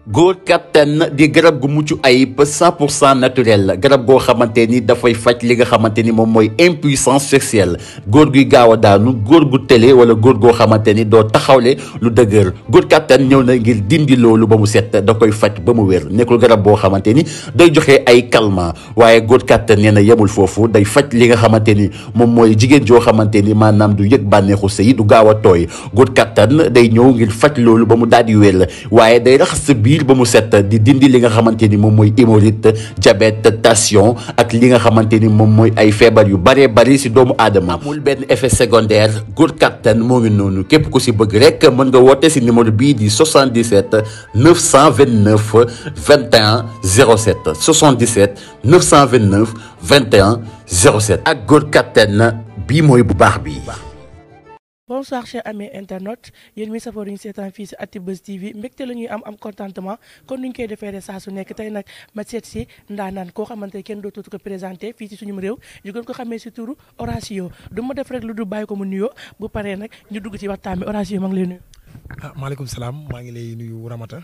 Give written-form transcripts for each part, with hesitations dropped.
góor kattan di garab gu mucc ayib 100% naturel garab goo xamante ni dafay faj li nga xamante ni moom mooy impuissance sexuelle góor guy gaaw a daanu góor gu tële wala góor goo xamante ni doo taxawle lu dëgër góor kattan ñëw na ngir dindi loolu ba mu set da koy faj ba mu wér nekkul garab boo xamante ni day joxe ay calmant waaye góor kattan nee na yemul foofu day faj li nga xamante ni moom mooy jigéen joo xamante ni maanaam du yëg bànneexu sëy du gaaw a tooy góor kattan day ñëw ngir faj loolu ba mu daal di wér waaye day raxas sa biir ba mu set di dindi li nga xamante ni moom mooy hémorroïde diabète tension ak li nga xamante ni moom mooy ay feebar yu bëree bëri si doomu aadama amul benn effet secondaire góor kattan moo ngi noonu képp ku si bëgg rek mën nga woote si numéro bii di 77 929 21 07 77 929 21 07 ak góor kattan bii mooy bu baax bi. bonsoir chers amis internet yéen mi safoo ñu seetaan fii si Actubuzz TV mbégte la ñuy am contentement kon nuñ koy defee saa su nekk tey nag ma seet si ndaanaan koo xamante kenn dootu ko présenté fii si suñu réew ñu gën ko xamee si turu Horatio du ma def rek lu du bàyyi ko mu nuyoo bu paree nag ñu dugg ci waxtaan bi Horatio maa ngi lay nuyu. maaleykum salaam maa ngi lay nuyu Ramata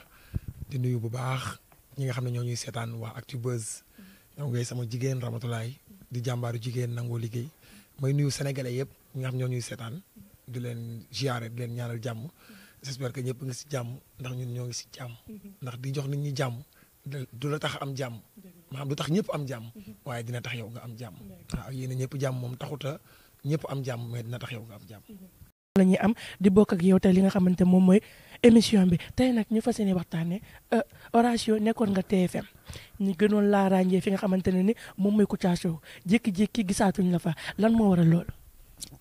di nuyu bu baax ñi nga xam ne ñoo ñuy seetaan waa Actubuzz ñoo ngay sama jigéen Ramatulaay di jàmbaaru jigéen nangoo liggéey may nuyu sénégalais yëpp ñi nga xam ñoo ñuy seetaan di leen ziare di leen ñaanal jàmm j'espère que ñëpp nga si jàmm ndax ñun ñoo ngi si jàmm ndax di jox nit ñi jàmm du la tax am jàmm maanaam du tax ñëpp am jàmm waaye dina tax yow nga am jàmm waaw yéen ñëpp jàmm moom taxuta ñëpp am jàmm mais dina tax yow nga am jàmm la ñuy am di bokk ak yow tey li nga xamante moom mooy émission bi tey nag ñu fas yéene waxtaane Horatio nekkoon nga TFM ñu gënoon laa ràññee fi nga xamante ne ni moom mooy Kouthia Show jékki-jékki gisaatuñ la fa lan moo waral loolu.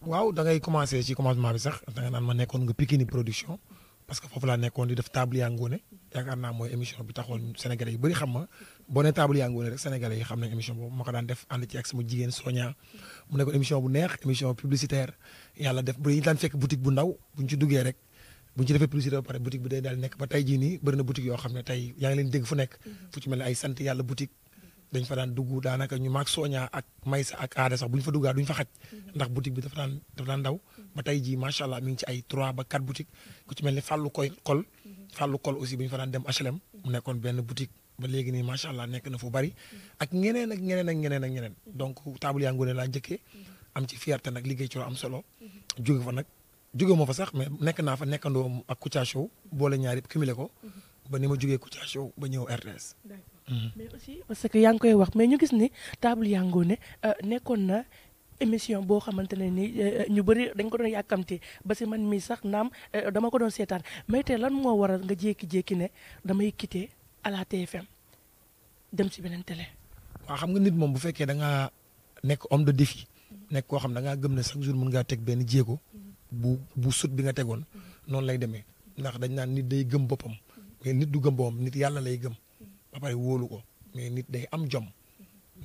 waaw da ngay commencé ci commencement bi sax da nga naan ma nekkoon nga Pikini production parce que foofu laa nekkoon di def table yaa ngoone yaakaar naa mooy émission bi taxoon sénégalais yu bëri xam ma boo nee table yaa ngoone rek sénégalais yi xam nañ émission boobu ma ko daan def ànd ci ak sama jigéen Sonia mu nekkoon émission bu neex émission publicitaire yàlla def bu ñu daan fekk boutique bu ndaw bu ñu ci duggee rek bu ñu ci defee publicité ba pare boutique bi day daal nekk ba tey jii nii bëri na boutique yoo xam ne tey yaa ngi leen dégg fu nekk fu ci mel ne ay sant yàlla boutique dañ fa daan dugg daanaka ñu maag Soña ak Maysa ak Aada sax bu ñu fa duggaa duñ fa xaj ndax boutique bi dafa daan daw ba tey jii macha allah mi ngi ci ay 3 ba 4 boutique ku ci mel ni Fallou Kol aussi bu ñu fa daan dem HLM mu nekkoon benn boutique ba léegi nii macha allah nekk na fu bari ak ñeneen ak ñeneen ak ñeneen ak ñeneen donc table yaa ngoone laa njëkkee am ci fierté nag liggéey ci am solo jóge fa nag jóge moo fa sax mais nekk naa fa nekkandoo ak Kouthia Show boole ñaar yëpp cumulé ko ba ni ma jógee Kouthia Show ba ñëw RTS. mais aussi parce que yaa ngi koy wax mais ñu gis ni table yaa ngoone nekkoon na émission boo xamante ne ni ñu bëri dañ ko doon yàkkamte ba si man mii sax naam dama ko doon seetaan mais tey lan moo waral nga jékki-jékki ne damay quitter à la TFM dem si beneen télé. waaw xam nga nit moom bu fekkee da ngaa nekk homme de défi nekk koo xam da ngaa gëm ne chaque jour mën ngaa teg benn jéego bu sut bi nga tegoon noonu lay demee ndax dañ naan nit day gëm boppam mais nit du gëm boppam nit yàlla lay gëm. ba pare wóolu ko mais nit day am jom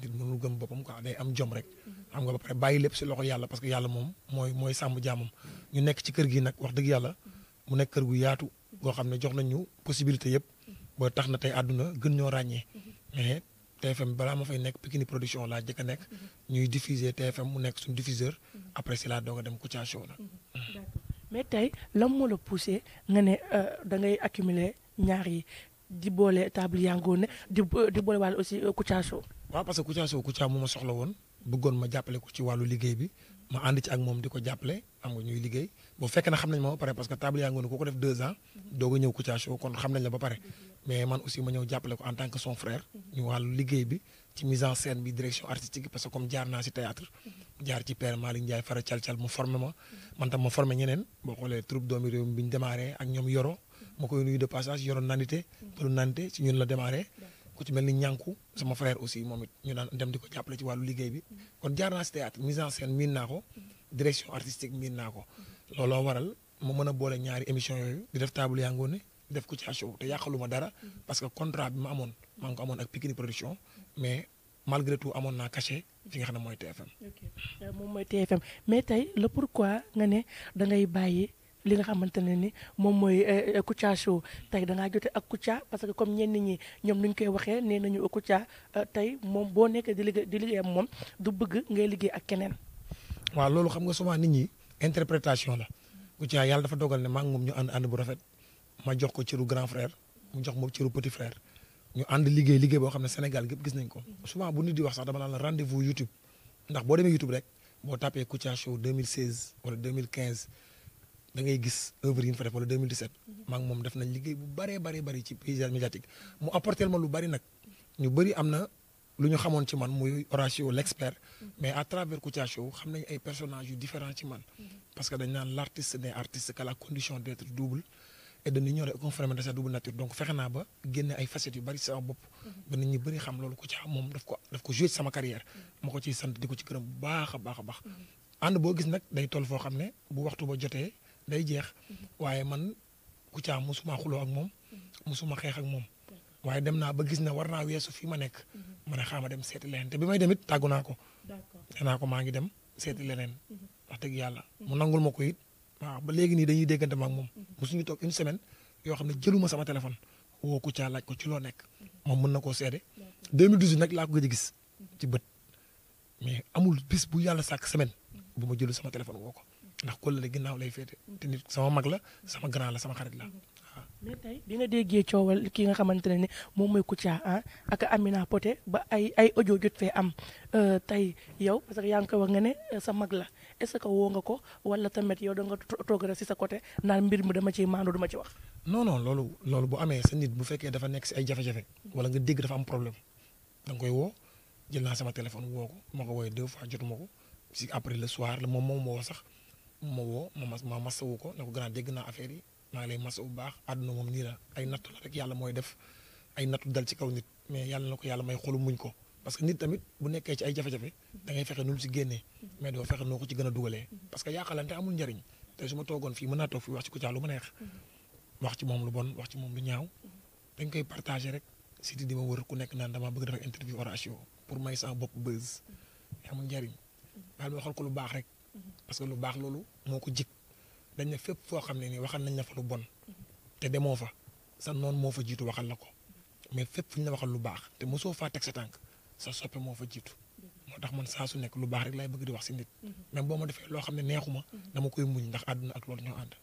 nit mënul gëm boppam quoi day am jom rek xam nga ba pare bàyyi lépp si loxo yàlla parce que yàlla moom mooy sàmm jaamam ñu nekk ci kër gi nag wax dëgg yàlla mu nekk kër gu yaatu goo xam ne jox nañu possibilité yëpp ba tax na tey àdduna gën ñoo ràññee mais TFM balaa ma fay nekk Pikini production laa jëkk a nekk ñuy diffuser TFM mu nekk suñu diffuseur après si laa doog a dem Kouthia Show nag. mais tey lan moo la poussé nga ne da ngay accumuler ñaar yi. di boole table yaa ngoone di boole wàll aussi Kouthia Show. waaw parce que Kouthia Show Kouthia mu ma soxla woon bëggoon ma jàppale ko ci wàllu liggéey bi ma ànd ci ak moom di ko jàppale xam nga ñuy liggéey boo fekkee na xam nañ ma ba pare parce que table yaa ngoone ku ko def 2 ans doog a ñëw Kouthia Show kon xam nañ la ba pare mais man aussi ma ñëw jàppale ko en tant que son frère ñu wàllu liggéey bi ci mise en scène bi direction artistique bi parce que comme jaar naa si théâtre jaar ci père Malick Ndiaye fara cal mu formé ma man tam ma formé ñeneen boo xoolee troupe doomi réew mi bi ñu démarré ak ñoom Yoro ma koy nuyu de passage yoroon nandite pour nandite ci ñun la démarré ku ci mel ni ñànku sama frère aussi moom it ñu daan dem di ko jàppale ci wàllu liggéey bi kon jaar naa si théâtre mise en scène miin naa ko direction artistique miin naa ko looloo waral ma mën a boole ñaari émission yooyu di def table yaa ngoone def Kouthia Show te yàqaluma dara parce que contrat bi ma amoon maa ngi ko amoon ak Pikini production mais malgré tout amoon naa cachet fi nga xam ne mooy TFM. ok moom mooy TFM mais tey le pourquoi nga ne da ngay bàyyi. li nga xamante ne ni moom mooy Kouthia Show tey da ngaa jote ak Kouthia parce que comme ñenn ñi ñoom nuñ koy waxee nee nañu Kouthia tey moom boo nekkee di liggéey ak moom du bëgg ngay liggéey ak keneen. waaw loolu xam nga souvent nit ñi interprétation la Kouthia yàlla dafa dogal ne maa ngi moom ñu ànd bu rafet ma jox ko cëru grand frère mu jox ma cëru petit frère ñu ànd liggéey boo xam ne Sénégal gépp gis nañ ko souvent bu nit di wax sax dama naan la rendez-vous YouTube ndax boo demee YouTube rek boo tapé Kouthia Show 2016 wala 2015 da ngay gis œuvre yi ñu fa def wala 2017 maa ngi moom def nañ liggéey bu bari ci paysage médiatique mu apporter ma lu bari nag ñu bari am na lu ñu xamoon ci man muy Horatio l'expert mais à travers Kouthia Show xam nañ ay personnages yu différents ci man parce que dañ naan l'artiste n'est artiste qu'à la condition d'être double et de ignorer aucun phénomène de sa double nature donc fexe naa ba génne ay facettes yu bari sama bopp ba nit ñi bari xam loolu Kouthia moom daf ko joué ci sama carrière ma ko ciy sant di ko ci gërëm bu baax a baax ànd boo gis nag day toll foo xam ne bu waxtu ba jotee day jeex waaye man Kouthia musuma xuloo ak moom musuma xeex ak moom waaye dem naa ba gis ne war naa weesu fii ma nekk ma ne xaama dem seeti leneen te bi may demit tàggu naa ko nee naa ko maa ngi dem seeti leneen wax dëgg yàlla mu nangul ma ko it waaw ba léegi nii dañuy déggante ma ak moom musuñu toog une semaine yoo xam ne jëluma sama téléphone woo Kouthia laaj ko ci loo nekk moom mën na koo seede 2018 nag laa ko gëj a gis ci bët mais amul bis bu yàlla sàkk semaine bu ma jëlu sama téléphone woo ko ndax kóllëre ginnaaw lay féete te nit sama mag la sama grand la sama xarit la waaw. mais tey bi nga déggee coowal ki nga xamante ne ni moom mooy Kouthia ak Amina Poté ba ay audio jot fee am tey yow parce que yaa ngi koy wax nga ne sa mag la est-ce que woo nga ko wala tamit yow da nga toog rek si sa côté naan mbir mi dama ciy maandu duma ci wax. non loolu bu amee sa nit bu fekkee dafa nekk si ay jafe-jafe wala nga dégg dafa am problème da nga koy woo jël naa sama téléphone woo ko ma ko woowee 2 fois jotuma ko si après le soir la moom moo woo sax ma woo ma masawu ko ne ko grand dégg naa affaire yi maa ngi lay masawu bu baax àdduna moom nii la ay nattu la rek yàlla mooy def ay nattu dal ci kaw nit mais yàlla na ko yàlla may xolu muñ ko parce que nit tamit bu nekkee ci ay jafe-jafe da ngay fexe nu mu si génnee mais doo fexe noo ko ci gën a dugalee parce que yàqalante amul njariñ te su ma toogoon fii mën naa toog fii wax ci Kouthia lu ma neex wax ci moom lu bon wax ci moom lu ñaaw dañ koy partagé rek si di ma wër ku nekk naan dama bëgg def interview Horatio pour may sama bopp buzz amul njariñ baal ma waxal ko lu baax rek parce que lu baax loolu moo ko jik dañ ne fépp foo xam ne nii waxal nañ la fa lu bon te demoo fa sa noonu moo fa jiitu waxal la ko mais fépp fu ñu la waxal lu baax te mosoo faa teg sa tànk sa soppe moo fa jiitu moo tax man saa su nekk lu baax rek lay bëgg di wax si nit même boo ma defee loo xam ne neexuma dama koy muñ ndax àdduna ak loolu ñoo ànd.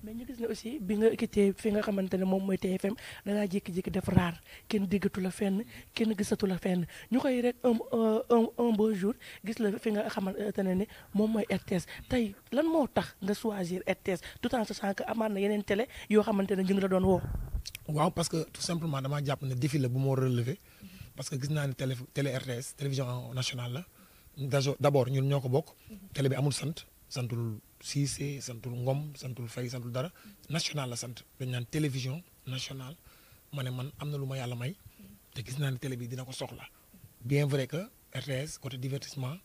mais ñu gis ne aussi bi nga quitté fi nga xamante ne moom mooy TFM dangaa jékki-jékki def raar kenn déggatu la fenn kenn gisatu la fenn ñu koy rek un beau jour gis la fi nga xamante ne ni moom mooy RTS tey lan moo tax nga choisir RTS tout en sachant que amaat na yeneen télé yoo xamante ne ñu ngi la doon woo. waaw parce que tout simplement damaa jàpp ne défi la bu moo relever parce que gis naa ne télé RTS télévision nationale la d'abord ñun ñoo ko bokk télé bi amul santul Cissé santul Ngom santul Faye santul dara national la sant dañ naan télévision nationale ma ne man am na lu ma yàlla may te gis naa ne télé bi dina ko soxla bien vrai que RTS côté divertissement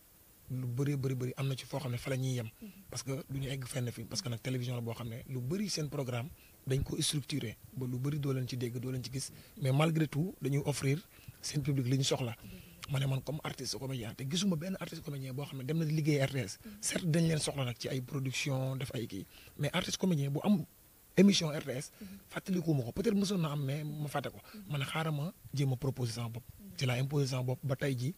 lu bëri am na ci foo xam ne fa la ñuy yem parce que du ñu egg fenn fi parce que nag télévision la boo xam ne lu bëri seen programme dañ ko structuré ba lu bëri doo leen ci dégg doo leen ci gis mais malgré tout dañuy offrir seen public li ñu soxla ma ne man comme artiste comédien te gisuma benn artiste comédien boo xam ne dem na liggéey RTS certes dañ leen soxla nag ci ay production def ay kii mais artiste comédien bu am émission RTS fàttaliku ma ko peut-être mësoon na am mais ma fàtte ko ma ne xaaral ma jéem a proposer sama bopp ci la imposer sama bopp ba tey jii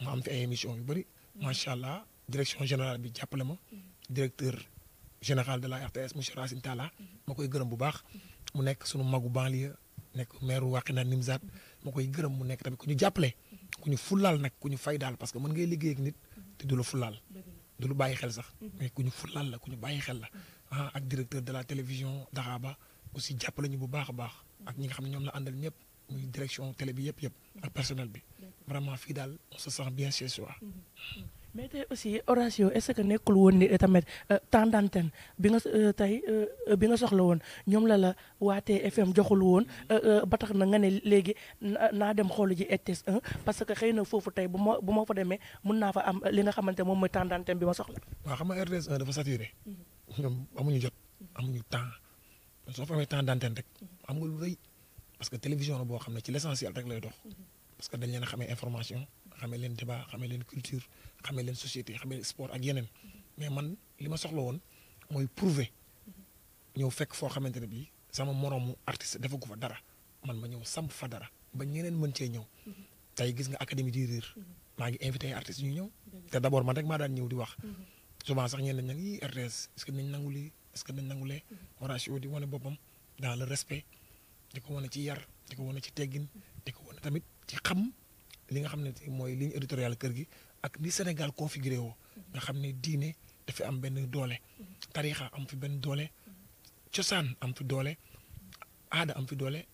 ma am fi ay émission yu bëri macha allah direction générale bi jàppale ma directeur général de la RTS monsieur Racine Talla ma koy gërëm bu baax mu nekk sunu magu banlieue nekk maire Wakhinane Nimzatt ma koy gërëm mu nekk tamit ku ñu jàppale ku ñu fullaal nag ku ñu fay daal parce que mën ngay liggéey ak nit te du la fullaal du lu bàyyi xel sax mais ku ñu fullaal la ku ñu bàyyi xel la ak directeur de la télévision Daxaba aussi jàppale ñu bu baax a baax ak ñi nga xam ne ñoom la àndal ñëpp muy direction télé bi yëpp ak personnel bi vraiment fii daal on se sent bien chez soi. mais tey aussi Horatio est-ce que nekkul woon ni tamit temps d'antenne bi nga tey bi nga soxla woon ñoom la waa TFM joxul woon ba tax na nga ne léegi naa dem xoolu ji RTS 1 parce que xëy na foofu tey bu ma fa demee mun naa fa am li nga xamante moom mooy temps d'antenne bi ma soxla. waaw xam nga RTS 1 dafa saturé ñoom amuñu jot amuñu temps soo fa amee temps d'antenne rek am nga lu rëy parce que télévision la boo xam ne ci l'essentiel rek lay dox parce que dañ leen a xamee information xamee leen débat xamee leen culture xamee leen société xamee leen sport ak yeneen mais man li ma soxla woon mooy prouver ñëw fekk foo xamante ne bii sama moroomu artiste defagu fa dara man ma ñëw samp fa dara ba ñeneen mën cee ñëw tey gis nga académie du rire maa ngi invité ay artistes ñu ñëw te d'abord man rek maa daan ñëw di wax souvent sax ñeen nañ yi RTS est-ce que nañ nangu lii est-ce que nañ nangu lee Horatio di wane boppam dans le respect di ko wane ci yar di ko wane ci teggin di ko wane tamit ci xam li nga xam ne mooy ligne éditoriale kër gi ak ni Sénégal configuré woo nga xam ne diine dafa am benn doole tarixa am fi benn doole cosaan am fi doole aada am fi doole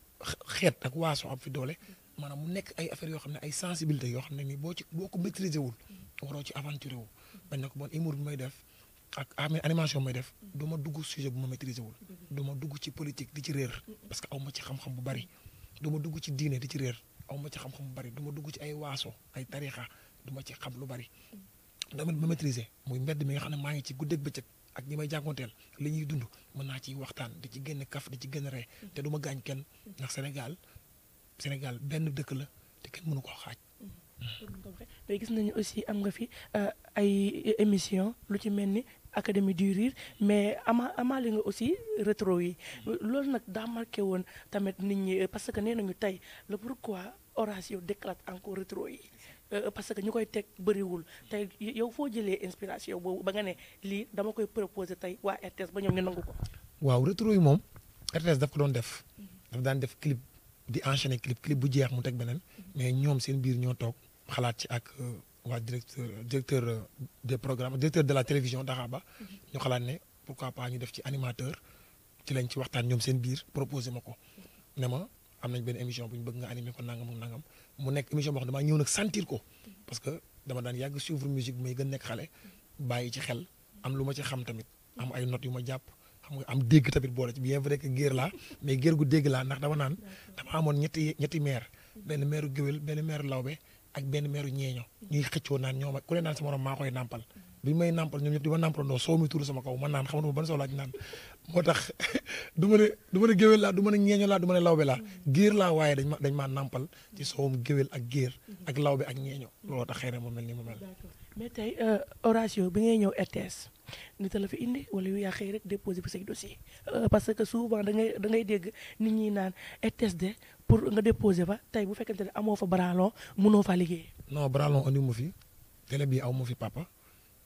xeet ak waaso am fi doole maanaam mu nekk ay affaires yoo xam ne ay sensibilité yoo xam ne ni boo ko maîtriser wul waroo ci aventuré wu bañ na ko bon humour bi may def ak animation may def du ma dugg sujet bu ma maîtriser wul du ma dugg ci politique di ci réer parce que aw ma ci xam-xam bu bari du ma dugg ci diine di ci réer aw ma ci xam-xam bu bari du ma dugg ci ay waaso ay tarixa du ma ci xam lu bari dama ma maîtriser muy mbedd mi nga xam ne maa ngi ci guddeeg bëccëg ak ñi may jànkonteel li ñuy dund mën naa ciy waxtaan di ci génn kaf di ci génn ree te du ma gaañ kenn ndax Sénégal benn dëkk la te kenn mënu koo xaaj. mais gis nañu aussi am nga fi ay émission lu ci mel ni Académie du Rire mais amaale nga aussi rétro yi loolu nag daa marqué woon tamit nit ñi parce que nee nañu tey le pourquoi Horatio déclate encore rétro yi parce que ñu koy teg bëriwul tey yow foo jëlee inspiration boobu ba nga ne lii dama koy proposer tey waa RTS ba ñoom ñu nangu ko. waaw rétro yi moom RTS daf ko doon def daf daan def clip di enchaîner clip bu jeex mu teg beneen mais ñoom seen biir ñoo toog xalaat ci ak waa directeur des programmes directeur de la télévision Daxaba ñu xalaat ne pourquoi pas ñu def ci animateur ci lañ ci waxtaan ñoom seen biir proposé ma ko ne ma am nañ benn émission bu ñu bëgg nga animé ko nangam ak nangam mu nekk émission boo xam damaa ñëw nag sentir ko parce que dama daan yàgg suivre musique bu may gën nekk xale bàyyi ci xel am lu ma ci xam tamit am ay notes yu ma jàpp xam nga am dégg tamit boole ci bien vrai que géer laa mais géer gu dégg laa ndax dama amoon ñetti maire benn maire géwél benn maire lawbe ak benn meeru ñeeño ñuy xëccoo naan ñoom ku ne naan sama morom maa koy nàmpal bi may nàmpal ñoom ñëpp di ma nàmpalandoo soo mi tuuru sama kaw man naan xamatuma ban soo laaj naan moo tax du ma ne géwél laa du ma ne ñeeño laa du ma ne lawbe laa géer laa waaye dañ maa nàmpal ci soowum géwél ak géer ak lawbe ak ñeeño looloo tax xëy na mu mel ni mu mel. mais tey Horatio bi ngay ñëw RTS nit la fi indi wala yu yaa xëy rek déposé fi say dossier parce que souvent da ngay dégg nit ñi naan RTS de pour nga déposé fa tey bu fekkente ne amoo fa baralon mënoo fa liggéey. non baralon andi ma fi télé bi aw ma fi papa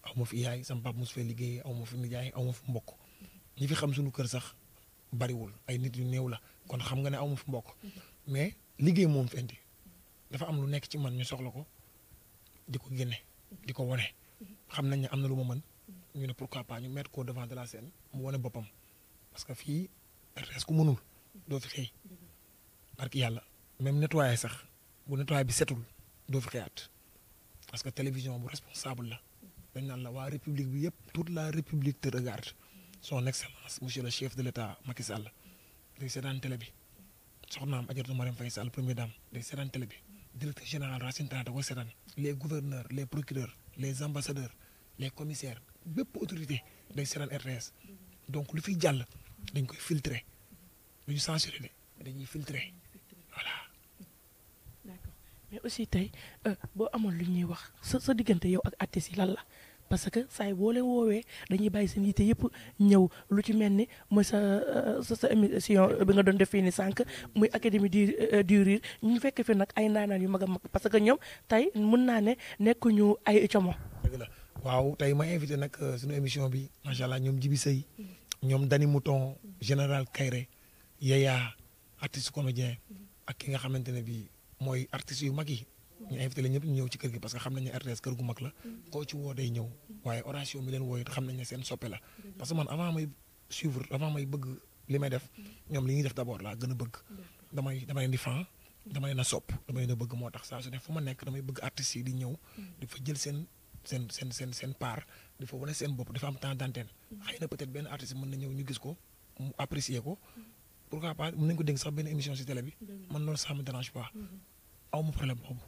aw ma fi yaay sama papa mosu fee liggéey aw ma fi nijaay aw ma fi mbokk ñi fi xam suñu kër sax bariwul ay nit yu néew la kon xam nga ne aw ma fi mbokk mais liggéey moom fi indi dafa am lu nekk ci man ñu soxla ko di ko génne di ko wane xam nañ ne am na lu ma mën ñu ne pourquoi pas ñu mettre ko devant de la scène mu wane boppam parce que fii RTS ku mënul doo fi xëy parce que yàlla même nettoyer sax bu nettoyer bi setul doo fi xëyaat parce que télévision bu responsable la dañ naan la waa république bi yëpp toute la république te regarde son excellence monsieur le chef de l'état Macky Sall day seetaan télé bi soxnaam Adjaratou Marème Faye Sall première dame day seetaan télé bi directeur général Racine Talla da koy seetaan les gouverneurs les procureurs les ambassadeurs les commissaires bépp autorité day seetaan RTS donc lu fiy jàll dañ koy filtrer lu ñu censuré de dañuy filtrer voilà. d'accord mais aussi tey boo amoon lu ñuy wax sa diggante yow ak artistes yi lan la parce que saa yi boo leen woowee dañuy bàyyi seen yitte yëpp ñëw lu ci mel ni mooy sa émission bi nga doon def fii ni sànq muy Académie du Rire ñu fekk fi nag ay ndaanaan yu mag a mag parce que ñoom tey mën naa ne nekkuñu ay como. dëgg la waaw tey ma invité nag suñu émission bi macha allah ñoom Jibi Sey ñoom Dani Mouton général Kayré Yaya artiste comédien ak ki nga xamante ne bii mooy artistes yu mag yi. ñu invité la ñëpp ñu ñëw ci kër gi parce que xam nañ ne RTS kër gu mag la koo ci woo day ñëw waaye Horatio mi leen wooyu xam nañ ne seen soppe la parce que man avant may suivre avant may bëgg li may def ñoom li ñuy def d'abord laa gën a bëgg damay leen di fan dama leen a sopp dama leen a bëgg moo tax saa su ne fu ma nekk damay bëgg artistes yi di ñëw di fa jël seen part di fa wane seen bopp dafa am temps d'antenne xëy na peut-être benn artiste mën na ñëw ñu gis ko mu apprécier ko pourquoi pas mën nañ ko dégg sax benn émission ci télé bi man loolu ça me dérange pas aw ma problème boobu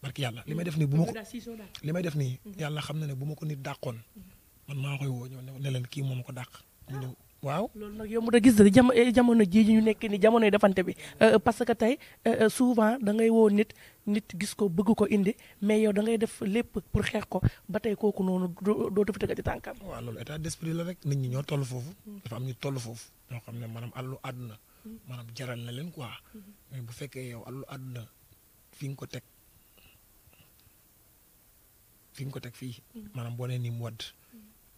barki yàlla li may def nii bu ma ko li may def nii yàlla xam na ne bu ma ko nit dàqoon man maa koy woo ñëw ne leen kii moo ma ko dàq ñu ñëw waaw loolu nag yow mu da gis da jamono jii ñu nekk ni jamonoy defante bi parce que tey souvent da ngay woo nit gis ko bëgg ko indi mais yow da ngay def lépp pour xeex ko ba tey kooku noonu doo dafa tëgg ci tànkam waaw loolu état d'esprit la rek nit ñi ñoo toll foofu dafa am ñu toll foofu ñoo xam ne maanaam àllu àdduna maanaam jaral na leen quoi mais bu fekkee yow àllu àdduna fi nga ko teg fii maanaam boo nee nii mu wadd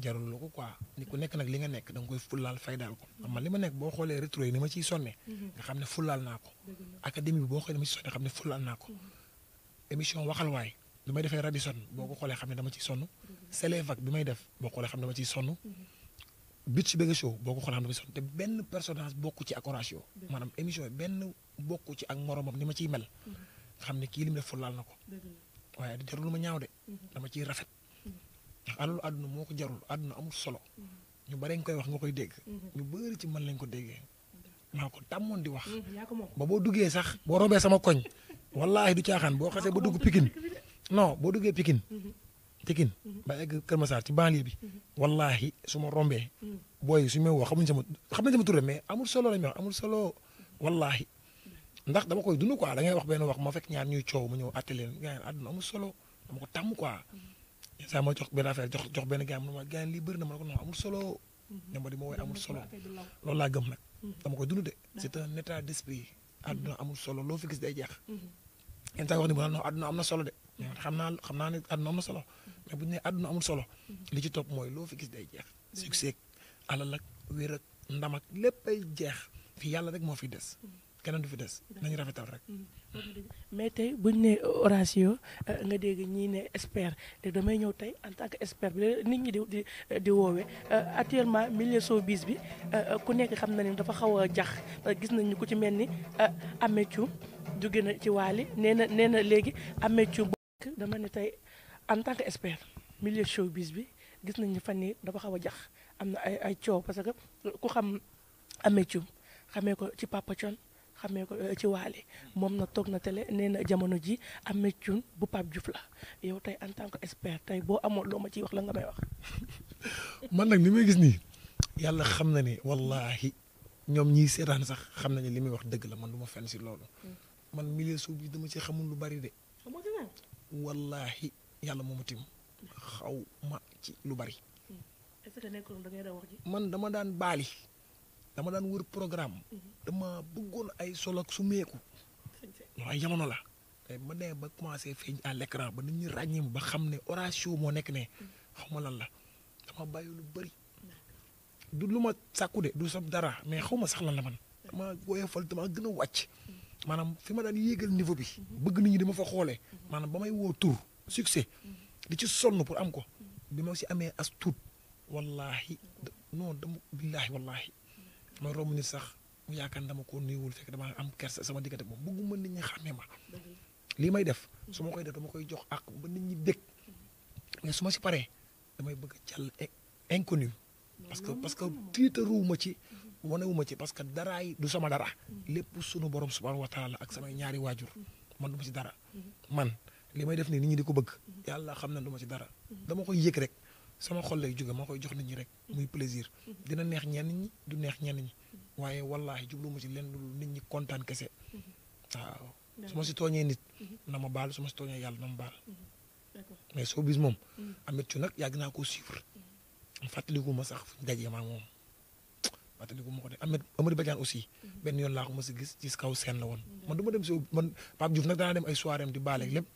jarul la ko quoi ni ku nekk nag li nga nekk da nga koy fullaal faydaal ko man li ma nekk boo xoolee rétro yi ni ma ciy sonne nga xam ne fullaal naa ko académie bi boo xoolee ni ma ciy sonne nga xam ne fullaal naa ko émission waxal waay bi may defee Radisson boo ko xoolee xam ne dama ciy sonn Sélévac bi may def boo xoolee xam ne dama ciy sonn Beach Béga Show boo ko xoolee xam ne dama ciy sonn te benn personnage bokku ci ak Horatio maanaam émission yi benn bokku ci ak moromam ni ma ciy mel nga xam ne kii li mu def fullaal na ko waaye jarul ma ñaaw de dama ciy rafet ndax alalu àdduna moo ko jarul àdduna amul solo ñu bare nga koy wax nga koy dégg ñu bëri ci man lañ ko déggee maa ko tàmmoon di wax ba boo duggee sax boo robee sama koñ wallaahi du caaxaan boo xasee ba dugg Pikine non boo duggee Pikine ba egg Kër Massar ci banlieue bi wallaahi su ma rombee booy su ma woo xam nañ sama tur mais amul solo lañ wax amul solo wallaahi ndax dama koy dund quoi da ngay wax benn wax ma fekk ñaar ñuy coow ma ñëw attelé leen gars yi àdduna amul solo dama ko tàmm quoi saa ma jox benn affaire jox benn gars mu ne ma gars lii bëri na ma ne ko non amul solo dama di ma woy amul solo loolu laa gëm nag dama koy dund de c'est un état d'esprit àdduna amul solo loo fi gis day jeex yenn saa wax ni bu non àdduna am na solo de xam naa ne àdduna am na solo mais bu ñu nee àdduna amul solo li ci topp mooy loo fi gis day jeex succès ak alal ak wér ak ndam ak lépp ay jeex fii yàlla rek moo fi des keneen du fi des nañu rafetal rek. mais tey bu ñu nee Horatio nga dégg ñii ne expert te damay ñëw tey en tant que expert bi nit ñi di woowee actuellement milieu showbiz bi ku nekk xam na ni dafa xaw a jax gis nañu ku ci mel ni Ameth Thiou jóge na ci Wally nee na léegi Ameth Thiou dama ne tey en tant que expert milieu showbiz bi gis nañu fan nii dafa xaw a jax am na ay coow parce que ku xam Ameth Thiou xamee ko ci Papa Thione xamee ko ci Wally moom nag toog na télé nee na jamono ji Ameth Thiou bu Pape Diouf la yow tey en tant que expert tey boo amoon loo ma ciy wax la nga may wax. man nag li may gis nii yàlla xam na ne wallahi ñoom ñiy seetaan sax xam nañu li muy wax dëgg la man du ma fenn si loolu. man milieu suuf bi dama ci xamul lu bari de. wallahi yàlla moo ma tim xaw ma ci lu bari. est-ce que nekkul da ngay da wax ji. man dama daan baali. dama daan wër programme dama bëggoon ay solo ak su meeku ay jamono la ma nee ba commencé feeñ à l'écran ba nit ñi ràññee ba xam ne Horatio moo nekk ne xaw ma lan la dama bàyyi lu bëri du lu ma sàkku de du sab dara mais xaw ma sax lan la man dama woyofal dama gën a wàcc maanaam fi ma daan yéegal niveau bi bëgg nit ñi dama fa xoolee maanaam ba may woo tur succès di ci sonn pour am ko bi ma si amee as tuut wallahi non dama billaahi wallahi ma romb nit sax mu yaakaar dama ko nuyuwul fekk dama am kersa sama diggante moom bëgguma nit ñi xàmmee ma lii may def su ma koy def dama koy jox ak ba nit ñi bég mais su ma si paree damay bëgg a jàll inconnu parce que tiitaruwuma ci wanewuma ci parce que daraay du sama dara lépp sunu borom subhanahu wa taala ak samay ñaari waajur man du ma ci dara man li may def nii nit ñi di ko bëgg yàlla xam na du ma ci dara dama koy yëg rek sama xol lay jóge maa koy jox nit ñi rek muy plaisir dina neex ñenn ñi du neex ñenn ñi waaye wallaahi jubluwuma ci lenn lu nit ñi kontaan kese waaw su ma si tooñee nit na ma baal su ma si tooñee yàlla na ma baal mais soo bis moom Ameth Thiou nag yàgg naa koo suivre fàttaliku ma sax fu ñu dajee maa moom fàttaliku ma ko de Amady Badiane aussi benn yoon laa ko ma si gis ci kaw scène la woon man du ma dem si man Pape Diouf nag danaa dem ay soirée am di baaleeg lépp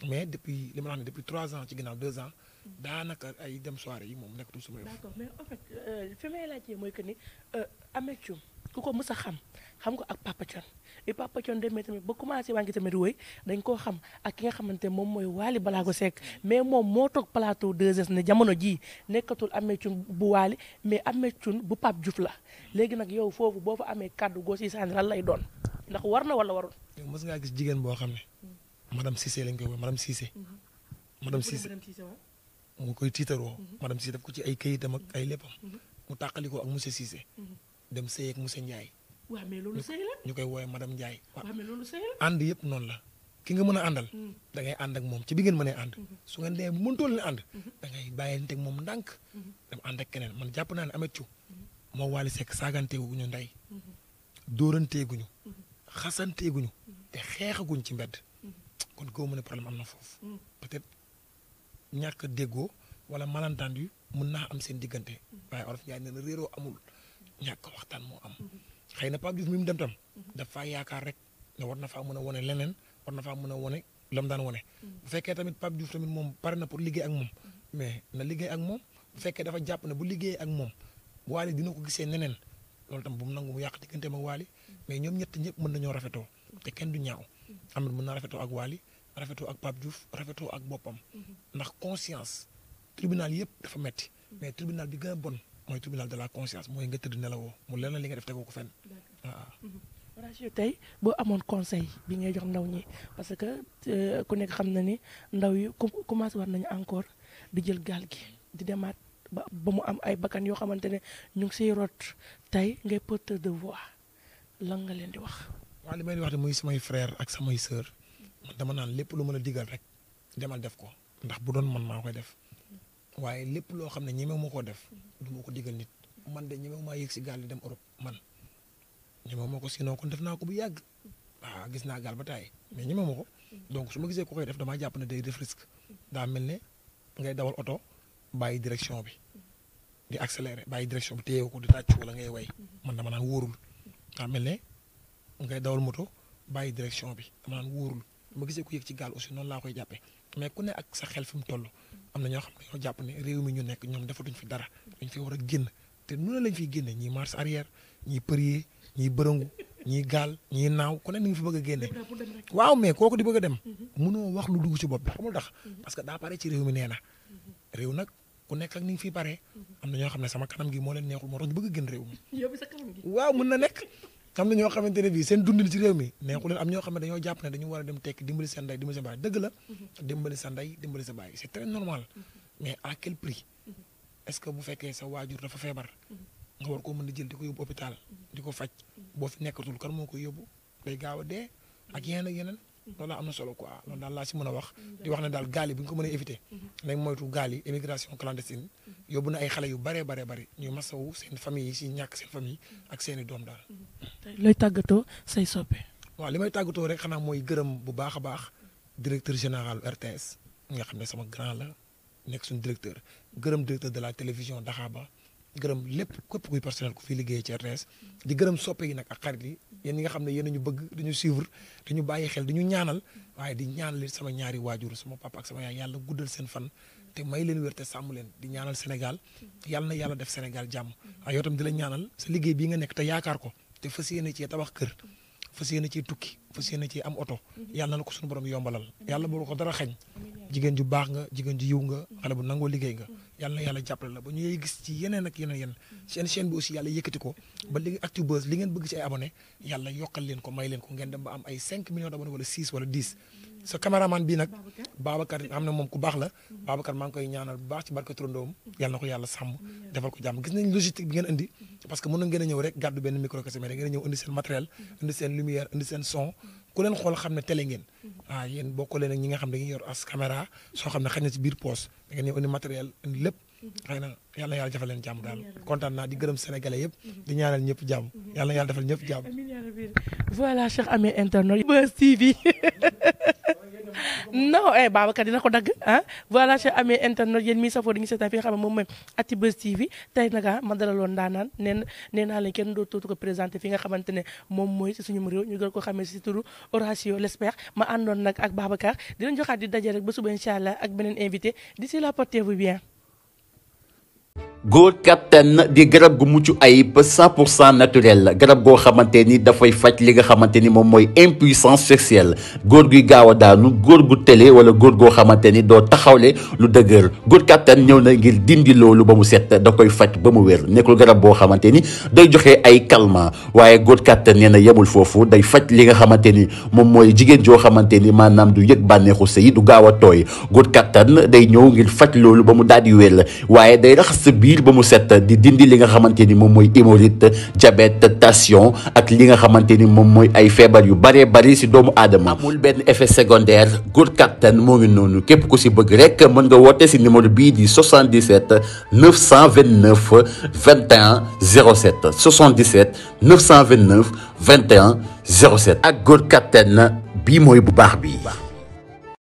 mais depuis li ma la wax ne depuis 3 ans ci ginnaaw 2 ans daanaka ay dem soirée yi moom nekkatul sama yëf. d'accord mais en fait fi may laajtee mooy que ni Ameth Thiou ku ko mës a xam ko ak Papa Thione et Papa Thione demee tamit ba commencé waa ngi tamit wéy dañ koo xam ak ki nga xamante moom mooy Wally Ballago Seck mais moom moo toog plateau 2S ne jamono jii nekkatul Ameth Thiou bu Wally mais Ameth Thiou bu Pape Diouf la léegi nag yow foofu boo fa amee kàddu goo si sànni lan lay doon ndax war na wala warul. yow mës ngaa gis jigéen boo xam ne madame Cissé lañ koy wax madame Cissé. madame Cissé mu koy tiitaroo madame Cissé daf ko ci ay kayitam ak ay léppam mu tàqalikoo ak monsieur Cissé dem sëy ak monsieur Ndiaye. waaw mais loolu sëy la ñu koy woowee madame Ndiaye. waaw mais loolu sëy la ànd yëpp noonu la ki nga mën a àndal da ngay ànd ak moom ci bi ngeen mënee ànd su ngeen demee bu mëntool leen ànd da ngay bàyyante ak moom ndànk dem ànd ak keneen man jàpp naa ne Ameth Thiou moo Wally Seck saaganteeguñu ndey dóoranteeguñu xasanteeguñu te xeexaguñ ci mbedd kon koo mu ne problème am na foofu peut-être ñàkk a déggoo wala malentendu mën naa am seen diggante waaye olof Njaay nee na réeroo amul ñàkk waxtaan moo am xëy na Pape Diouf mi mu dem tam dafa yaakaar rek ne war na faa mën a wone leneen war na faa mën a wone la mu daan wone bu fekkee tamit Pape Diouf tamit moom pare na pour liggéey ak moom mais na liggéey ak moom bu fekkee dafa jàpp ne bu liggéeyee ak moom Wally dina ko gisee neneen loolu tam bu mu nangu mu yàq digganteem ak Wally mais ñoom ñett ñëpp mën nañoo rafetoo te kenn du ñaaw Ameth mën na rafetoo ak Wally rafetoo ak Pape Diouf rafetoo ak boppam ndax conscience tribunal yëpp dafa metti mais tribunal bi gën a bon mooy tribunal de la conscience mooy nga tëdd nelawoo mu leneen li nga def tegoo ko fenn waaw. Horatio tey boo amoon conseil bi ngay jox ndaw ñi parce que ku nekk xam na ni ndaw yi commencé war nañu encore di jël gaal gi di demaat ba mu am ay bakkan yoo xamante ne ñu ngi siy rot tey ngay porteur de voix lan nga leen di wax. waaw li may wax de muy samay frère ak samay sœur dama naan lépp lu mën a digal rek demal def ko ndax bu doon man maa koy def waaye lépp loo xam ne ñemewu ma koo def du ma ko digal nit man de ñemewu maa yéeg si gaal di dem Europe man ñemewu ma ko sinon kon def naa ko bu yàgg waaw gis naa gaal ba taay mais ñemewu ma ko donc su ma gisee ko koy def damaa jàpp ne day def risque daa mel ne ngay dawal oto bàyyi direction bi di accélérer bàyyi direction bi téye ko di tàcc wala ngay way man dama naan wóorul daa mel ne ngay dawal moto bàyyi direction bi dama naan wóorul ma gisee ko yëg ci gaal aussi noonu laa koy jàppee mais ku ne ak sa xel fi mu toll am na ñoo xam ne ñoo jàpp ne réew mi ñu nekk ñoom defatuñ fi dara dañ fi war a génn te nu ne lañ fiy génne ñii marche arrière ñii përier ñii bërëngu ñii gaal ñii naaw ku ne ni nga fi bëgg a génne waaw mais kooku di bëgg a dem mënoo wax lu dugg ci bopp bi xamul tax parce que daa pare ci réew mi nee na réew nag ku nekk ak ni nga fiy paree am na ñoo xam ne sama kanam gi moo leen neexul moo tax ñu bëgg a génn réew mi waaw mën na nekk am na ñoo xamante ne bii seen dundin ci réew mi neexu leen am ñoo xam ne dañoo jàpp ne dañu war a dem tekki dimbali seen ndey dimbali seen baay dëgg la dimbali sa ndey dimbali sa baay c'est très normal mais à quel prix est-ce que bu fekkee sa waajur dafa feebar nga war koo mën a jël di ko yóbbu hôpital di ko faj boo fi nekkatul kan moo koy yóbbu day gaaw a dee ak yeneen ak yeneen loolu am na solo quoi loolu daal laa si mën a wax di wax ne daal gaal yi bu ñu ko mën a éviter nañ moytu gaal yi immigration clandestine yóbbu na ay xale yu baree bari ñuy masawu seen famille yi si ñàkk seen famille ak seeni doom daal. looy tàggatoo say soppe. waaw li may tàggatoo rek xanaa mooy gërëm bu baax a baax directeur général RTS nga xam ne sama grand la nekk suñu directeur gërëm directeur de la télévision Daxaba gërëm lépp képp kuy personnel ku fi liggéeyee ci RTS di gërëm soppe yi nag ak xarit yi yéen ñi nga xam ne yéen ñu bëgg dañu suivre dañu bàyyi xel dañu ñaanal waaye di ñaanal sama ñaari waajur sama papa ak sama yaay yàlla guddal seen fan te may leen wér te sàmm leen di ñaanal Sénégal yàlla na yàlla def Sénégal jàmm waaye yow tam di la ñaanal sa liggéey bii nga nekk te yaakaar ko te fas yéene cee tabax kër fas yéene cee tukki fas yéene cee am oto yàlla na ko suñu borom yombalal yàlla boo ko dara xañ jigéen ju baax nga jigéen ju yiw nga xale bu nangoo liggéey nga yàlla na yàlla jàppale la ba ñu lay gis ci yeneen ak yeneen seen chaîne bi aussi yàlla yëkkati ko ba li Actubuzz li ngeen bëgg ci ay abonné yàlla yokkal leen ko may leen ko ngeen dem ba am ay 5 millions d'abonnés wala 6 wala 10 sa caméraman bii nag Babacar xam ne moom ku baax la Babacar maa ngi koy ñaanal bu baax ci barke turandoom yàlla na ko yàlla sàmm defal ko jàmm gis nañ logistique bi ngeen indi parce que mën na ngeen a ñëw rek gàddu benn micro kese mais da ngeen a ñëw indi seen matériel indi seen lumière indi seen son ku leen xool xam ne télé ngeen waaw yéen bokkoo leen ak ñi nga xam ne dañuy yor as caméra soo xam ne xëy na ci biir poos da ngeen ñëw indi matériel indi lépp xëy na yàlla na yàlla defal leen jàmm daal kontaan naa di gërëm sénégalais yëpp di ñaanal ñëpp jàmm yàlla na yàlla defal ñëpp jàmm. voilà Cheikh Ameth internet Buzz TV non Babacar dina ko dagg ah voilà Cheikh Ameth internet yéen mi safoo di ngi seetaan fi nga xam ne moom mooy Actubuzz TV tey nag ma dalaloon ndaanaan nee naa leen kenn dootu ko présenté fi nga xamante ne moom mooy si suñu réew ñu gën ko xamee si turu Horatio l'Expert ma àndoon nag ak Babacar dinañ joxaat di daje rek ba suba incha allah ak beneen invité d'ici là portez-vous bien. góor kattan di garab gu mucc ayib 100% naturel garab goo xamante ni dafay faj li nga xamante ni moom mooy impuissance sexuelle góor guy gaaw a daanu góor gu tële wala góor goo xamante ni doo taxawle lu dëgër góor kattan ñëw na ngir dindi loolu ba mu set da koy faj ba mu wér nekkul garab boo xamante ni day joxe ay calmant waaye góor kattan nee na yemul foofu day faj li nga xamante ni moom mooy jigéen joo xamante ni maanaam du yëg bànneexu sëy du gaaw a tooy góor kattan day ñëw ngir faj loolu ba mu daal di wér waaye day raxas sa biir ba mu set di dindi li nga xamante ni moom mooy hémorroïde diabète tension ak li nga xamante ni moom mooy ay feebar yu baree bari si doomu aadama amul benn effet secondaire góor kattan moo ngi noonu képp ku si bëgg rek mën nga woote si numéro bii di 77 929 21 07 77 929 21 07 ak góor kattan bii mooy bu baax bi